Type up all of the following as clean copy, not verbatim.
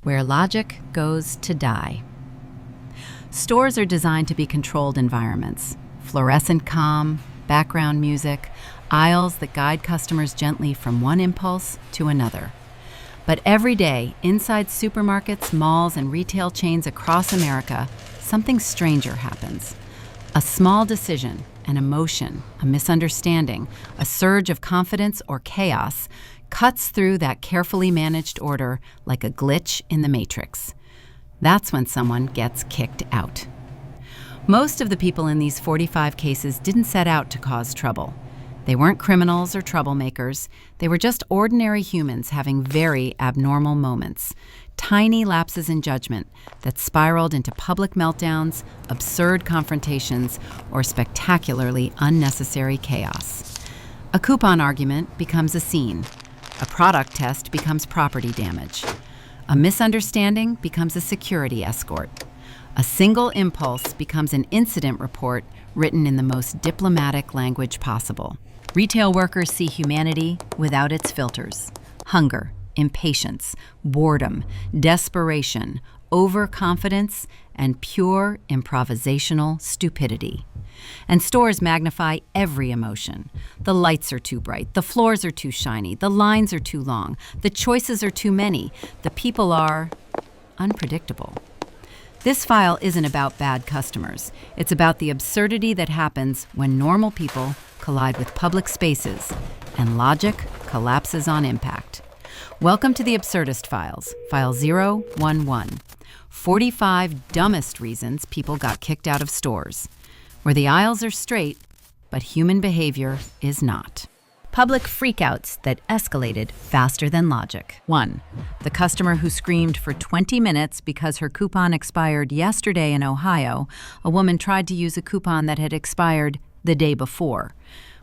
where logic goes to die. Stores are designed to be controlled environments. Fluorescent calm, background music, aisles that guide customers gently from one impulse to another. But every day, inside supermarkets, malls, and retail chains across America, something stranger happens. A small decision, an emotion, a misunderstanding, a surge of confidence or chaos cuts through that carefully managed order like a glitch in the matrix. That's when someone gets kicked out. Most of the people in these 45 cases didn't set out to cause trouble. They weren't criminals or troublemakers. They were just ordinary humans having very abnormal moments, tiny lapses in judgment that spiraled into public meltdowns, absurd confrontations, or spectacularly unnecessary chaos. A coupon argument becomes a scene. A product test becomes property damage. A misunderstanding becomes a security escort. A single impulse becomes an incident report written in the most diplomatic language possible. Retail workers see humanity without its filters. Hunger, impatience, boredom, desperation, overconfidence, and pure improvisational stupidity. And stores magnify every emotion. The lights are too bright, the floors are too shiny, the lines are too long, the choices are too many, the people are unpredictable. This file isn't about bad customers. It's about the absurdity that happens when normal people collide with public spaces and logic collapses on impact. Welcome to the Absurdist Files, File 011, 45 dumbest reasons people got kicked out of stores, where the aisles are straight, but human behavior is not. Public freakouts that escalated faster than logic. 1. The customer who screamed for 20 minutes because her coupon expired yesterday in Ohio. A woman tried to use a coupon that had expired the day before.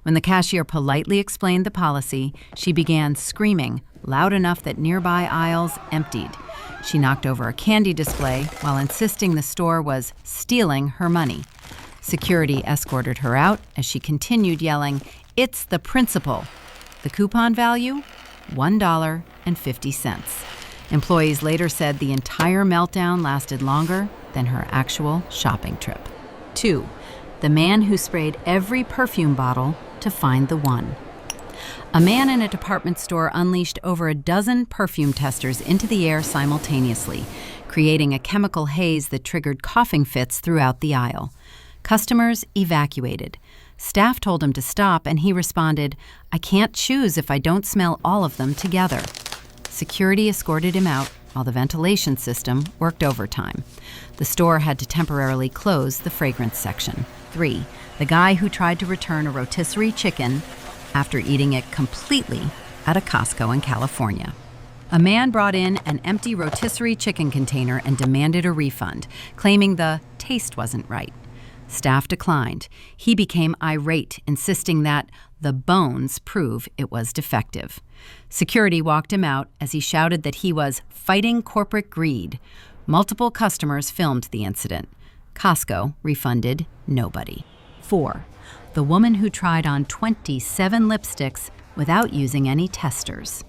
When the cashier politely explained the policy, she began screaming loud enough that nearby aisles emptied. She knocked over a candy display while insisting the store was stealing her money. Security escorted her out as she continued yelling, "It's the principal." The coupon value? $1.50. Employees later said the entire meltdown lasted longer than her actual shopping trip. 2. The man who sprayed every perfume bottle to find the one. A man in a department store unleashed over a dozen perfume testers into the air simultaneously, creating a chemical haze that triggered coughing fits throughout the aisle. Customers evacuated. Staff told him to stop, and he responded, "I can't choose if I don't smell all of them together." Security escorted him out while the ventilation system worked overtime. The store had to temporarily close the fragrance section. 3. The guy who tried to return a rotisserie chicken after eating it completely at a Costco in California. A man brought in an empty rotisserie chicken container and demanded a refund, claiming the taste wasn't right. Staff declined. He became irate, insisting that the bones prove it was defective. Security walked him out as he shouted that he was fighting corporate greed. Multiple customers filmed the incident. Costco refunded nobody. 4. The woman who tried on 27 lipsticks without using any testers.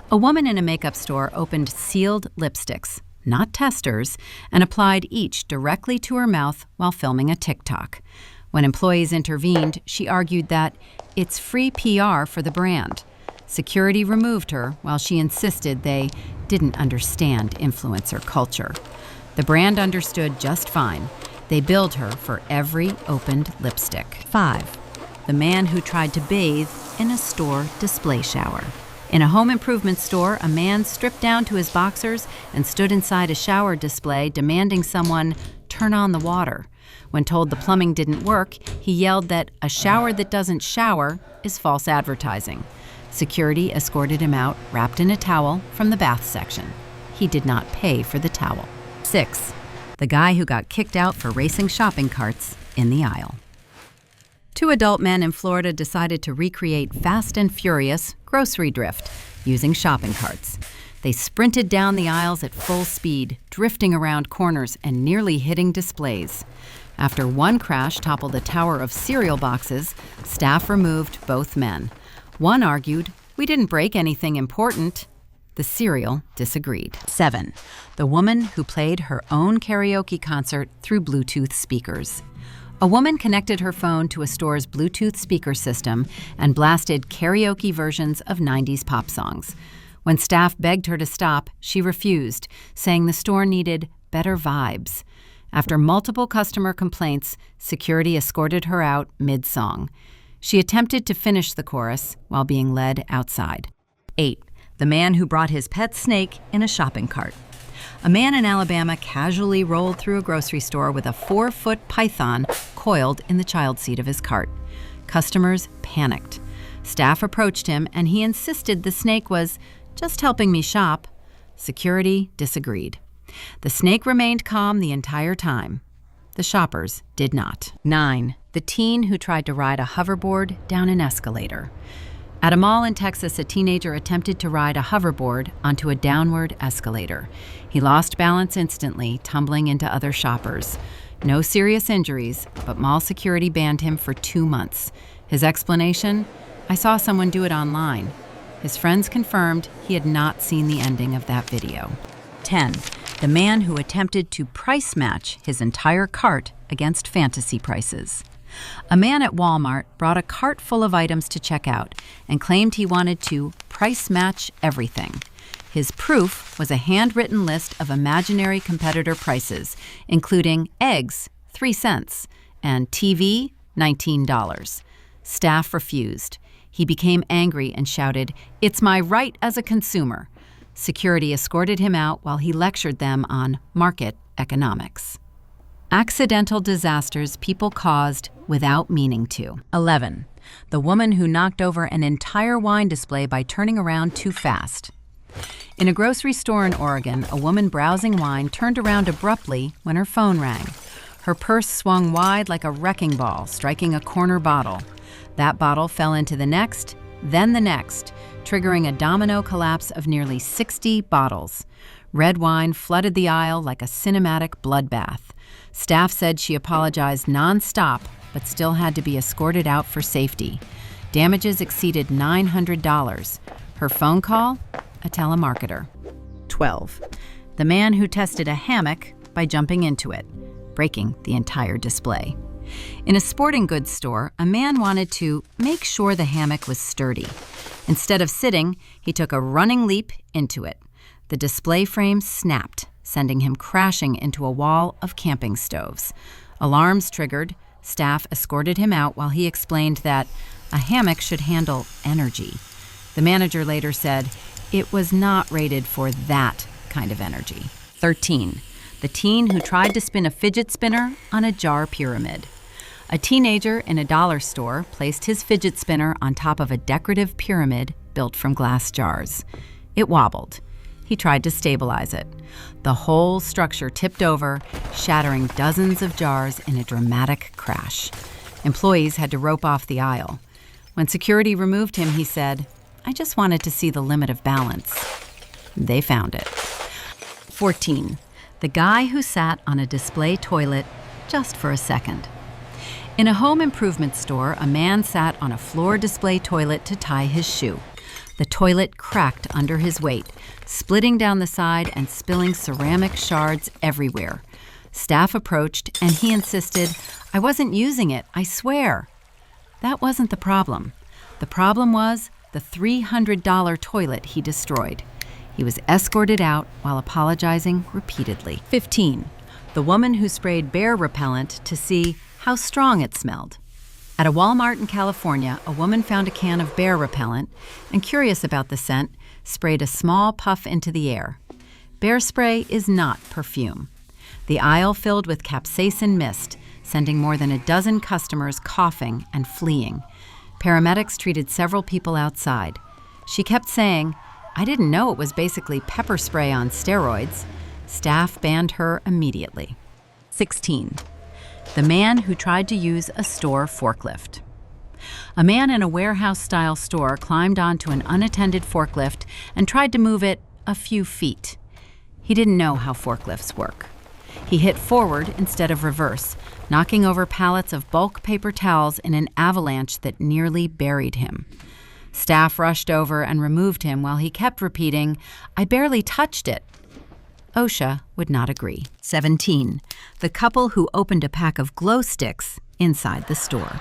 A woman in a makeup store opened sealed lipsticks, not testers, and applied each directly to her mouth while filming a TikTok. When employees intervened, she argued that it's free PR for the brand. Security removed her while she insisted they didn't understand influencer culture. The brand understood just fine. They billed her for every opened lipstick. 5. The man who tried to bathe in a store display shower. In a home improvement store, a man stripped down to his boxers and stood inside a shower display demanding someone turn on the water. When told the plumbing didn't work, he yelled that a shower that doesn't shower is false advertising. Security escorted him out, wrapped in a towel, from the bath section. He did not pay for the towel. 6. The guy who got kicked out for racing shopping carts in the aisle. 2 adult men in Florida decided to recreate Fast and Furious grocery drift using shopping carts. They sprinted down the aisles at full speed, drifting around corners and nearly hitting displays. After one crash toppled a tower of cereal boxes, staff removed both men. One argued, "We didn't break anything important." The cereal disagreed. 7. The woman who played her own karaoke concert through Bluetooth speakers. A woman connected her phone to a store's Bluetooth speaker system and blasted karaoke versions of 90s pop songs. When staff begged her to stop, she refused, saying the store needed better vibes. After multiple customer complaints, security escorted her out mid-song. She attempted to finish the chorus while being led outside. 8. The man who brought his pet snake in a shopping cart. A man in Alabama casually rolled through a grocery store with a 4-foot python coiled in the child seat of his cart. Customers panicked. Staff approached him, and he insisted the snake was just helping me shop. Security disagreed. The snake remained calm the entire time. The shoppers did not. 9. The teen who tried to ride a hoverboard down an escalator. At a mall in Texas, a teenager attempted to ride a hoverboard onto a downward escalator. He lost balance instantly, tumbling into other shoppers. No serious injuries, but mall security banned him for 2 months. His explanation? I saw someone do it online. His friends confirmed he had not seen the ending of that video. 10. The man who attempted to price match his entire cart against fantasy prices. A man at Walmart brought a cart full of items to check out and claimed he wanted to price match everything. His proof was a handwritten list of imaginary competitor prices, including eggs, 3 cents, and TV, $19. Staff refused. He became angry and shouted, "It's my right as a consumer." Security escorted him out while he lectured them on market economics. Accidental disasters people caused without meaning to. 11. The woman who knocked over an entire wine display by turning around too fast. In a grocery store in Oregon, a woman browsing wine turned around abruptly when her phone rang. Her purse swung wide like a wrecking ball, striking a corner bottle. That bottle fell into the next, then the next, triggering a domino collapse of nearly 60 bottles. Red wine flooded the aisle like a cinematic bloodbath. Staff said she apologized nonstop, but still had to be escorted out for safety. Damages exceeded $900. Her phone call? A telemarketer. 12. The man who tested a hammock by jumping into it, breaking the entire display. In a sporting goods store, a man wanted to make sure the hammock was sturdy. Instead of sitting, he took a running leap into it. The display frame snapped, sending him crashing into a wall of camping stoves. Alarms triggered. Staff escorted him out while he explained that a hammock should handle energy. The manager later said it was not rated for that kind of energy. 13. The teen who tried to spin a fidget spinner on a jar pyramid. A teenager in a dollar store placed his fidget spinner on top of a decorative pyramid built from glass jars. It wobbled. He tried to stabilize it. The whole structure tipped over, shattering dozens of jars in a dramatic crash. Employees had to rope off the aisle. When security removed him, he said, "I just wanted to see the limit of balance." They found it. 14. The guy who sat on a display toilet just for a second. In a home improvement store, a man sat on a floor display toilet to tie his shoe. The toilet cracked under his weight, splitting down the side and spilling ceramic shards everywhere. Staff approached, and he insisted, "I wasn't using it, I swear." That wasn't the problem. The problem was the $300 toilet he destroyed. He was escorted out while apologizing repeatedly. 15. The woman who sprayed bear repellent to see how strong it smelled. At a Walmart in California, a woman found a can of bear repellent and, curious about the scent, sprayed a small puff into the air. Bear spray is not perfume. The aisle filled with capsaicin mist, sending more than a dozen customers coughing and fleeing. Paramedics treated several people outside. She kept saying, "I didn't know it was basically pepper spray on steroids." Staff banned her immediately. 16. The man who tried to use a store forklift. A man in a warehouse-style store climbed onto an unattended forklift and tried to move it a few feet. He didn't know how forklifts work. He hit forward instead of reverse, knocking over pallets of bulk paper towels in an avalanche that nearly buried him. Staff rushed over and removed him while he kept repeating, "I barely touched it." OSHA would not agree. 17. The couple who opened a pack of glow sticks inside the store.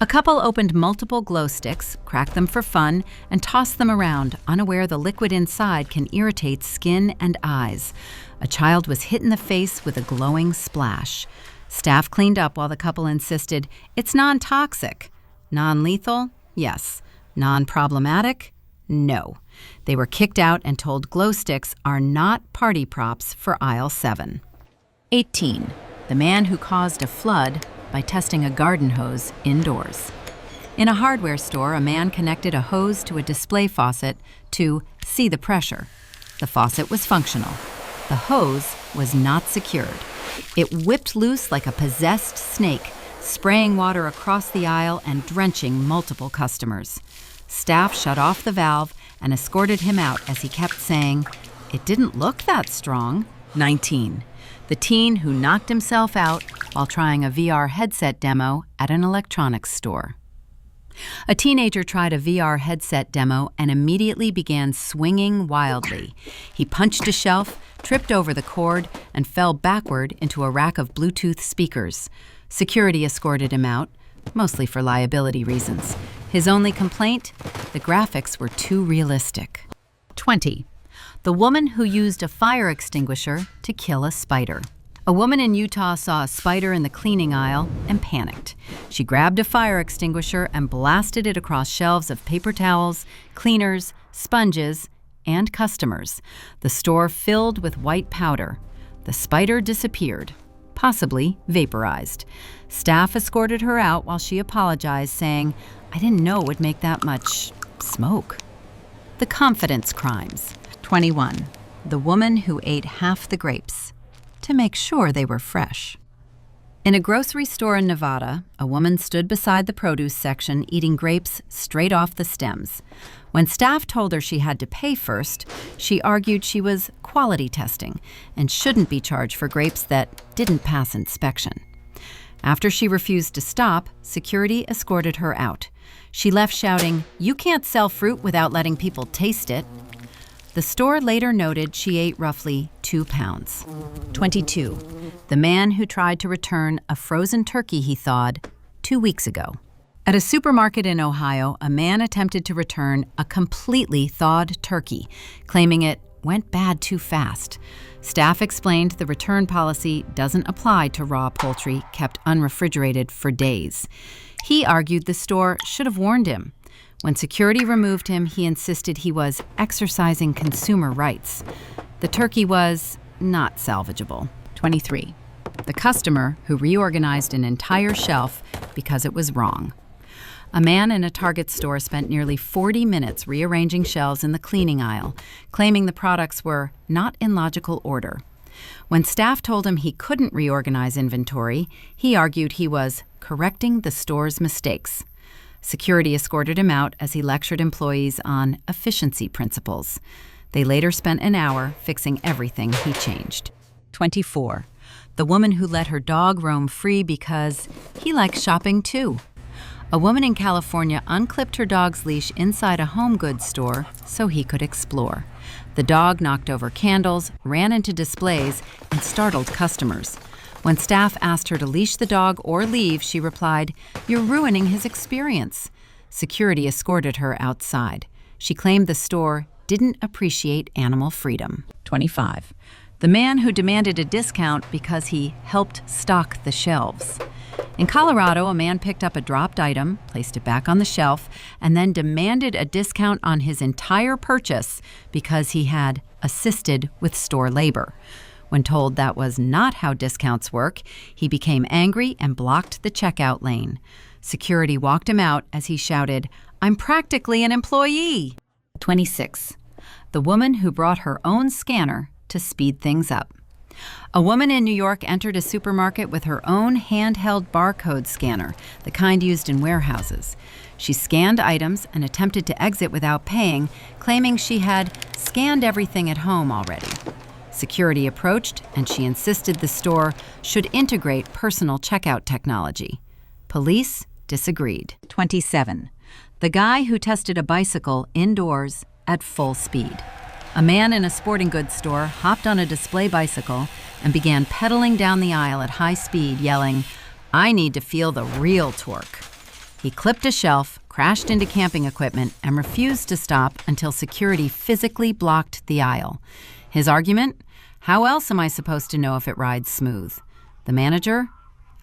A couple opened multiple glow sticks, cracked them for fun, and tossed them around, unaware the liquid inside can irritate skin and eyes. A child was hit in the face with a glowing splash. Staff cleaned up while the couple insisted it's non-toxic. Non-lethal? Yes. Non-problematic? No. They were kicked out and told glow sticks are not party props for aisle 7. 18. The man who caused a flood by testing a garden hose indoors. In a hardware store, a man connected a hose to a display faucet to see the pressure. The faucet was functional. The hose was not secured. It whipped loose like a possessed snake, spraying water across the aisle and drenching multiple customers. Staff shut off the valve and escorted him out as he kept saying, "It didn't look that strong." 19. The teen who knocked himself out while trying a VR headset demo at an electronics store. A teenager tried a VR headset demo and immediately began swinging wildly. He punched a shelf, tripped over the cord, and fell backward into a rack of Bluetooth speakers. Security escorted him out, mostly for liability reasons. His only complaint? The graphics were too realistic. 20. The woman who used a fire extinguisher to kill a spider. A woman in Utah saw a spider in the cleaning aisle and panicked. She grabbed a fire extinguisher and blasted it across shelves of paper towels, cleaners, sponges, and customers. The store filled with white powder. The spider disappeared, possibly vaporized. Staff escorted her out while she apologized, saying, "I didn't know it would make that much smoke." The confidence crimes. 21. The woman who ate half the grapes to make sure they were fresh. In a grocery store in Nevada, a woman stood beside the produce section eating grapes straight off the stems. When staff told her she had to pay first, she argued she was quality testing and shouldn't be charged for grapes that didn't pass inspection. After she refused to stop, security escorted her out. She left shouting, "You can't sell fruit without letting people taste it." The store later noted she ate roughly 2 pounds. 22. The man who tried to return a frozen turkey he thawed 2 weeks ago. At a supermarket in Ohio, a man attempted to return a completely thawed turkey, claiming it went bad too fast. Staff explained the return policy doesn't apply to raw poultry kept unrefrigerated for days. He argued the store should have warned him. When security removed him, he insisted he was exercising consumer rights. The turkey was not salvageable. 23. The customer who reorganized an entire shelf because it was wrong. A man in a Target store spent nearly 40 minutes rearranging shelves in the cleaning aisle, claiming the products were not in logical order. When staff told him he couldn't reorganize inventory, he argued he was correcting the store's mistakes. Security escorted him out as he lectured employees on efficiency principles. They later spent an hour fixing everything he changed. 24. The woman who let her dog roam free because he likes shopping too. A woman in California unclipped her dog's leash inside a home goods store so he could explore. The dog knocked over candles, ran into displays, and startled customers. When staff asked her to leash the dog or leave, she replied, "You're ruining his experience." Security escorted her outside. She claimed the store didn't appreciate animal freedom. 25. The man who demanded a discount because he helped stock the shelves. In Colorado, a man picked up a dropped item, placed it back on the shelf, and then demanded a discount on his entire purchase because he had assisted with store labor. When told that was not how discounts work, he became angry and blocked the checkout lane. Security walked him out as he shouted, "I'm practically an employee." 26. The woman who brought her own scanner to speed things up. A woman in New York entered a supermarket with her own handheld barcode scanner, the kind used in warehouses. She scanned items and attempted to exit without paying, claiming she had scanned everything at home already. Security approached, and she insisted the store should integrate personal checkout technology. Police disagreed. 27. The guy who tested a bicycle indoors at full speed. A man in a sporting goods store hopped on a display bicycle and began pedaling down the aisle at high speed, yelling, "I need to feel the real torque." He clipped a shelf, crashed into camping equipment, and refused to stop until security physically blocked the aisle. His argument? How else am I supposed to know if it rides smooth? The manager?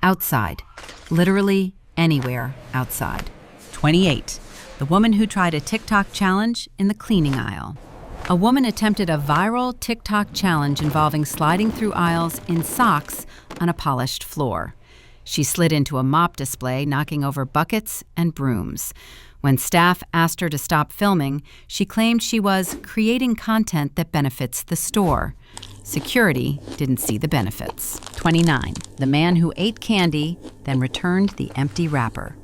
Outside. Literally anywhere outside. 28. The woman who tried a TikTok challenge in the cleaning aisle. A woman attempted a viral TikTok challenge involving sliding through aisles in socks on a polished floor. She slid into a mop display, knocking over buckets and brooms. When staff asked her to stop filming, she claimed she was creating content that benefits the store. Security didn't see the benefits. 29. The man who ate candy, then returned the empty wrapper.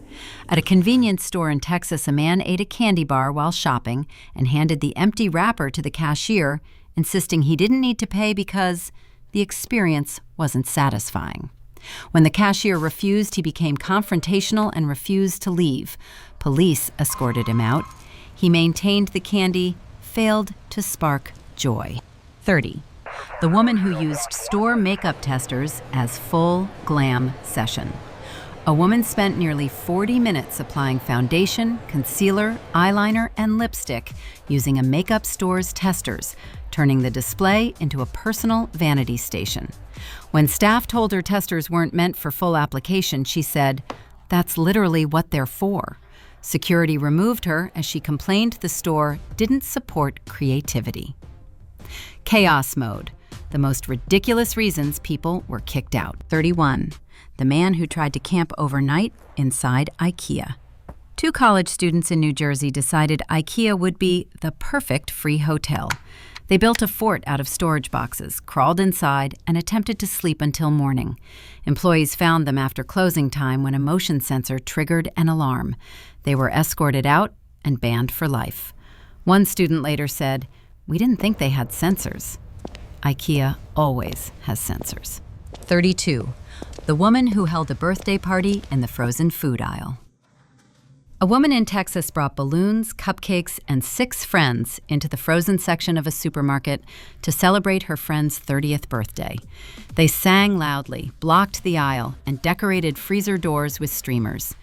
At a convenience store in Texas, a man ate a candy bar while shopping and handed the empty wrapper to the cashier, insisting he didn't need to pay because the experience wasn't satisfying. When the cashier refused, he became confrontational and refused to leave. Police escorted him out. He maintained the candy failed to spark joy. 30. The woman who used store makeup testers as full glam session. A woman spent nearly 40 minutes applying foundation, concealer, eyeliner, and lipstick using a makeup store's testers, turning the display into a personal vanity station. When staff told her testers weren't meant for full application, she said, "That's literally what they're for." Security removed her as she complained the store didn't support creativity. Chaos mode. The most ridiculous reasons people were kicked out. 31. The man who tried to camp overnight inside IKEA. 2 college students in New Jersey decided IKEA would be the perfect free hotel. They built a fort out of storage boxes, crawled inside, and attempted to sleep until morning. Employees found them after closing time when a motion sensor triggered an alarm. They were escorted out and banned for life. One student later said, "We didn't think they had sensors." IKEA always has sensors. 32. The woman who held a birthday party in the frozen food aisle. A woman in Texas brought balloons, cupcakes, and 6 friends into the frozen section of a supermarket to celebrate her friend's 30th birthday. They sang loudly, blocked the aisle, and decorated freezer doors with streamers.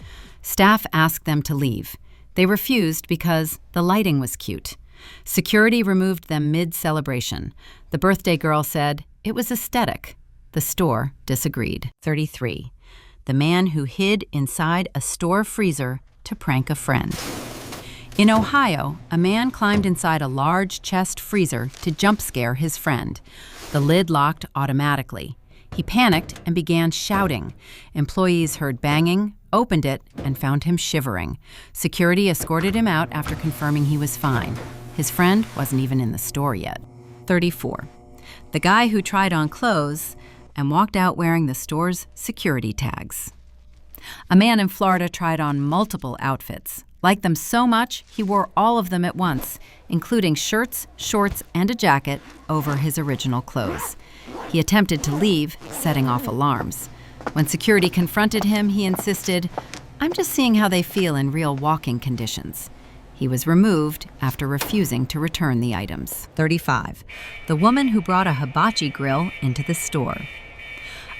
Staff asked them to leave. They refused because the lighting was cute. Security removed them mid-celebration. The birthday girl said it was aesthetic. The store disagreed. 33. The man who hid inside a store freezer to prank a friend. In Ohio, a man climbed inside a large chest freezer to jump scare his friend. The lid locked automatically. He panicked and began shouting. Employees heard banging, opened it, and found him shivering. Security escorted him out after confirming he was fine. His friend wasn't even in the store yet. 34. The guy who tried on clothes and walked out wearing the store's security tags. A man in Florida tried on multiple outfits. Liked them so much, he wore all of them at once, including shirts, shorts, and a jacket over his original clothes. He attempted to leave, setting off alarms. When security confronted him, he insisted, "I'm just seeing how they feel in real walking conditions." He was removed after refusing to return the items. 35. The woman who brought a hibachi grill into the store.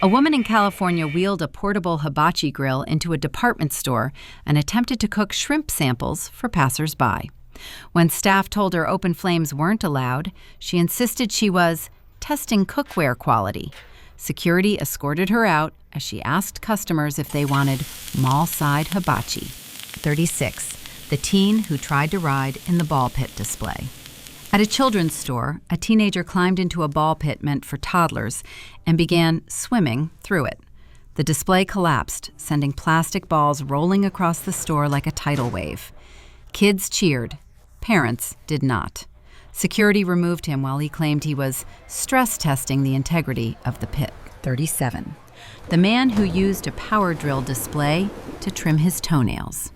A woman in California wheeled a portable hibachi grill into a department store and attempted to cook shrimp samples for passers-by. When staff told her open flames weren't allowed, she insisted she was testing cookware quality. Security escorted her out as she asked customers if they wanted mall-side hibachi. 36. The teen who tried to ride in the ball pit display. At a children's store, a teenager climbed into a ball pit meant for toddlers and began swimming through it. The display collapsed, sending plastic balls rolling across the store like a tidal wave. Kids cheered. Parents did not. Security removed him while he claimed he was stress testing the integrity of the pit. 37. The man who used a power drill display to trim his toenails.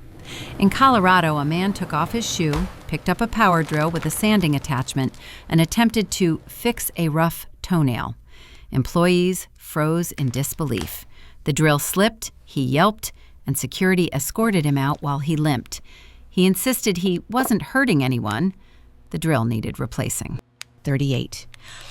In Colorado, a man took off his shoe, picked up a power drill with a sanding attachment, and attempted to fix a rough toenail. Employees froze in disbelief. The drill slipped, he yelped, and security escorted him out while he limped. He insisted he wasn't hurting anyone. The drill needed replacing. 38.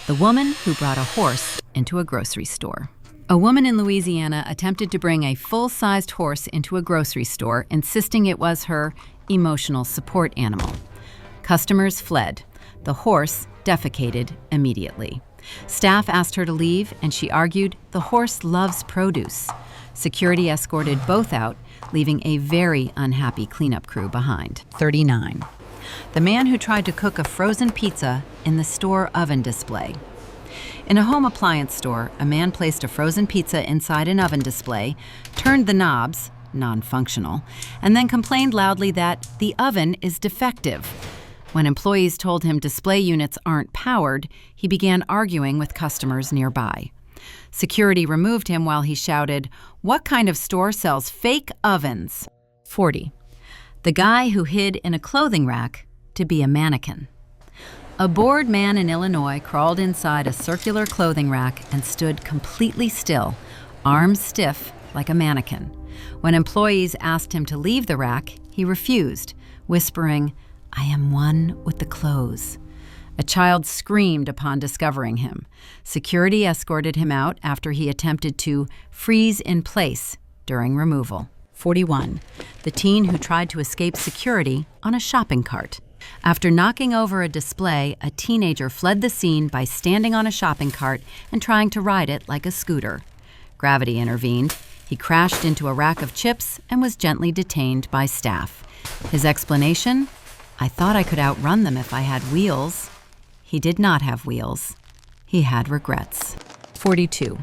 The woman who brought a horse into a grocery store. A woman in Louisiana attempted to bring a full-sized horse into a grocery store, insisting it was her emotional support animal. Customers fled. The horse defecated immediately. Staff asked her to leave, and she argued the horse loves produce. Security escorted both out, leaving a very unhappy cleanup crew behind. 39. The man who tried to cook a frozen pizza in the store oven display. In a home appliance store, a man placed a frozen pizza inside an oven display, turned the knobs, non-functional, and then complained loudly that the oven is defective. When employees told him display units aren't powered, he began arguing with customers nearby. Security removed him while he shouted, "What kind of store sells fake ovens?" 40. The guy who hid in a clothing rack to be a mannequin. A bored man in Illinois crawled inside a circular clothing rack and stood completely still, arms stiff like a mannequin. When employees asked him to leave the rack, he refused, whispering, "I am one with the clothes." A child screamed upon discovering him. Security escorted him out after he attempted to freeze in place during removal. 41. The teen who tried to escape security on a shopping cart. After knocking over a display, a teenager fled the scene by standing on a shopping cart and trying to ride it like a scooter. Gravity intervened. He crashed into a rack of chips and was gently detained by staff. His explanation? "I thought I could outrun them if I had wheels." He did not have wheels. He had regrets. 42.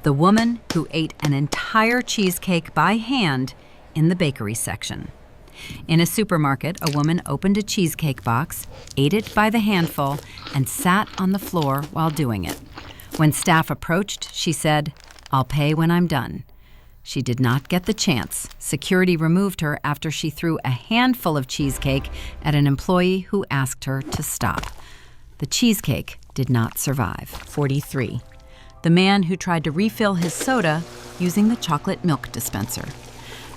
The woman who ate an entire cheesecake by hand in the bakery section. In a supermarket, a woman opened a cheesecake box, ate it by the handful, and sat on the floor while doing it. When staff approached, she said, "I'll pay when I'm done." She did not get the chance. Security removed her after she threw a handful of cheesecake at an employee who asked her to stop. The cheesecake did not survive. 43. The man who tried to refill his soda using the chocolate milk dispenser.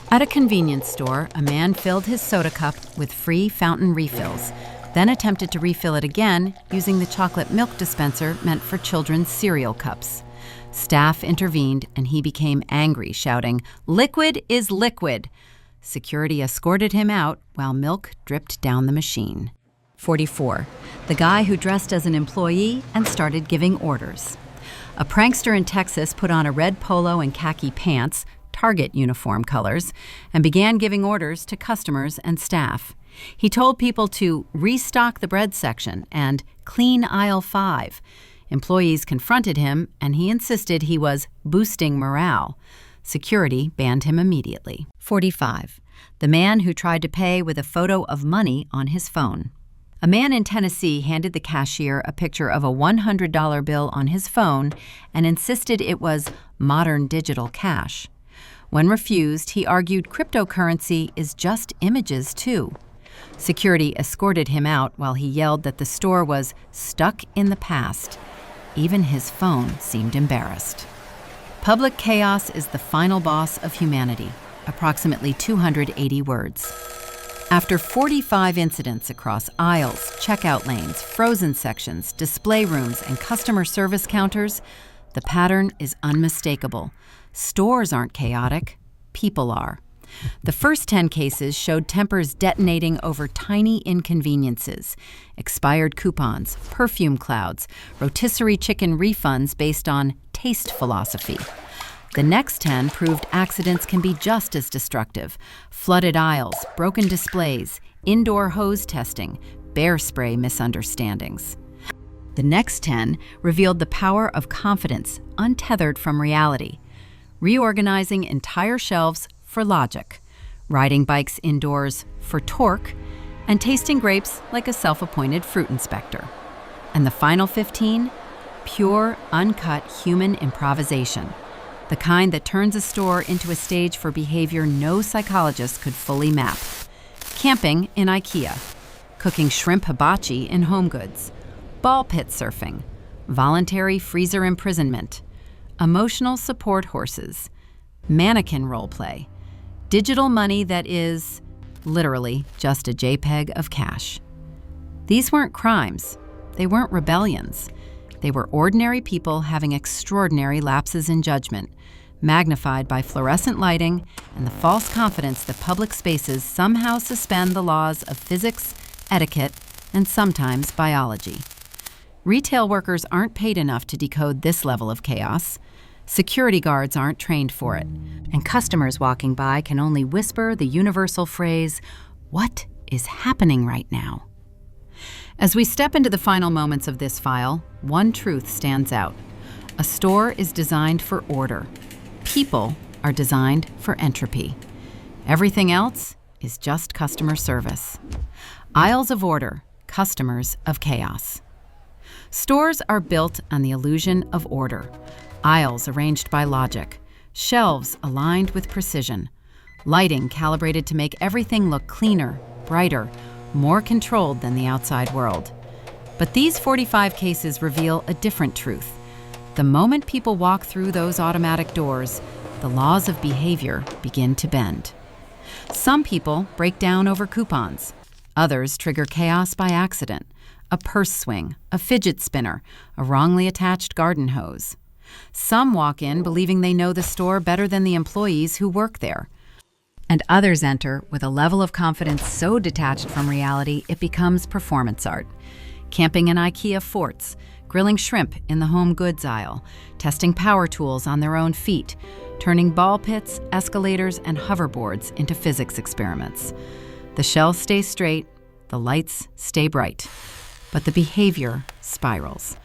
At a convenience store, a man filled his soda cup with free fountain refills, then attempted to refill it again using the chocolate milk dispenser meant for children's cereal cups. Staff intervened and he became angry, shouting, "Liquid is liquid!" Security escorted him out while milk dripped down the machine. 44. The guy who dressed as an employee and started giving orders. A prankster in Texas put on a red polo and khaki pants, Target uniform colors, and began giving orders to customers and staff. He told people to restock the bread section and clean aisle 5. Employees confronted him, and he insisted he was boosting morale. Security banned him immediately. 45. The man who tried to pay with a photo of money on his phone. A man in Tennessee handed the cashier a picture of a $100 bill on his phone and insisted it was modern digital cash. When refused, he argued cryptocurrency is just images, too. Security escorted him out while he yelled that the store was stuck in the past. Even his phone seemed embarrassed. Public chaos is the final boss of humanity, approximately 280 words. After 45 incidents across aisles, checkout lanes, frozen sections, display rooms, and customer service counters, the pattern is unmistakable. Stores aren't chaotic, people are. The first 10 cases showed tempers detonating over tiny inconveniences, expired coupons, perfume clouds, rotisserie chicken refunds based on taste philosophy. The next 10 proved accidents can be just as destructive: flooded aisles, broken displays, indoor hose testing, bear spray misunderstandings. The next 10 revealed the power of confidence untethered from reality, reorganizing entire shelves for logic, riding bikes indoors for torque, and tasting grapes like a self-appointed fruit inspector. And the final 15? Pure, uncut human improvisation, the kind that turns a store into a stage for behavior no psychologist could fully map. Camping in IKEA, cooking shrimp hibachi in HomeGoods, ball pit surfing, voluntary freezer imprisonment, emotional support horses, mannequin role play, digital money that is literally just a JPEG of cash. These weren't crimes. They weren't rebellions. They were ordinary people having extraordinary lapses in judgment, magnified by fluorescent lighting and the false confidence that public spaces somehow suspend the laws of physics, etiquette, and sometimes biology. Retail workers aren't paid enough to decode this level of chaos. Security guards aren't trained for it. And customers walking by can only whisper the universal phrase, "What is happening right now?" As we step into the final moments of this file, one truth stands out. A store is designed for order. People are designed for entropy. Everything else is just customer service. Aisles of order, customers of chaos. Stores are built on the illusion of order. Aisles arranged by logic, shelves aligned with precision, lighting calibrated to make everything look cleaner, brighter, more controlled than the outside world. But these 45 cases reveal a different truth. The moment people walk through those automatic doors, the laws of behavior begin to bend. Some people break down over coupons. Others trigger chaos by accident. A purse swing, a fidget spinner, a wrongly attached garden hose. Some walk in believing they know the store better than the employees who work there. And others enter with a level of confidence so detached from reality it becomes performance art. Camping in IKEA forts, grilling shrimp in the home goods aisle, testing power tools on their own feet, turning ball pits, escalators, and hoverboards into physics experiments. The shelves stay straight, the lights stay bright, but the behavior spirals.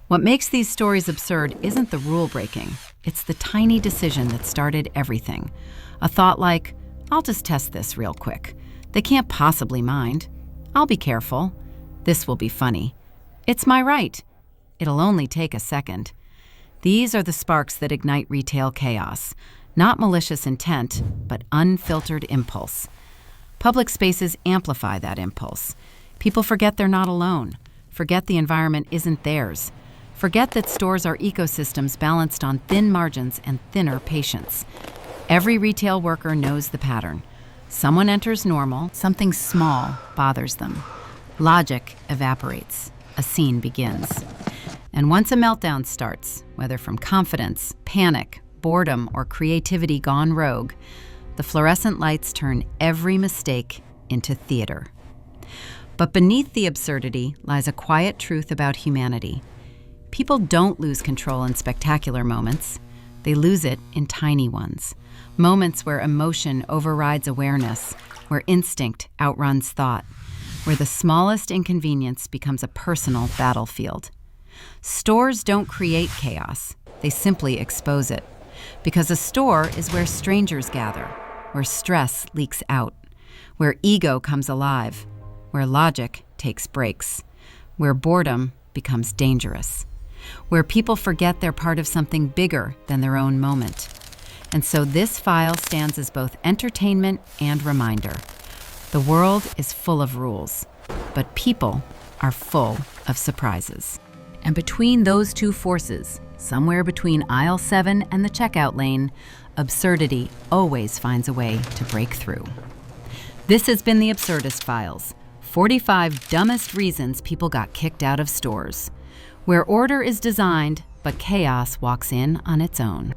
What makes these stories absurd isn't the rule breaking, it's the tiny decision that started everything. A thought like, "I'll just test this real quick. They can't possibly mind. I'll be careful. This will be funny. It's my right. It'll only take a second." These are the sparks that ignite retail chaos. Not malicious intent, but unfiltered impulse. Public spaces amplify that impulse. People forget they're not alone, forget the environment isn't theirs, forget that stores are ecosystems balanced on thin margins and thinner patience. Every retail worker knows the pattern. Someone enters normal, something small bothers them. Logic evaporates. A scene begins. And once a meltdown starts, whether from confidence, panic, boredom, or creativity gone rogue, the fluorescent lights turn every mistake into theater. But beneath the absurdity lies a quiet truth about humanity. People don't lose control in spectacular moments. They lose it in tiny ones. Moments where emotion overrides awareness, where instinct outruns thought, where the smallest inconvenience becomes a personal battlefield. Stores don't create chaos, they simply expose it. Because a store is where strangers gather, where stress leaks out, where ego comes alive, where logic takes breaks, where boredom becomes dangerous, where people forget they're part of something bigger than their own moment. And so this file stands as both entertainment and reminder. The world is full of rules, but people are full of surprises. And between those two forces, somewhere between aisle 7 and the checkout lane, absurdity always finds a way to break through. This has been the Absurdist Files, 45 dumbest reasons people got kicked out of stores, where order is designed, but chaos walks in on its own.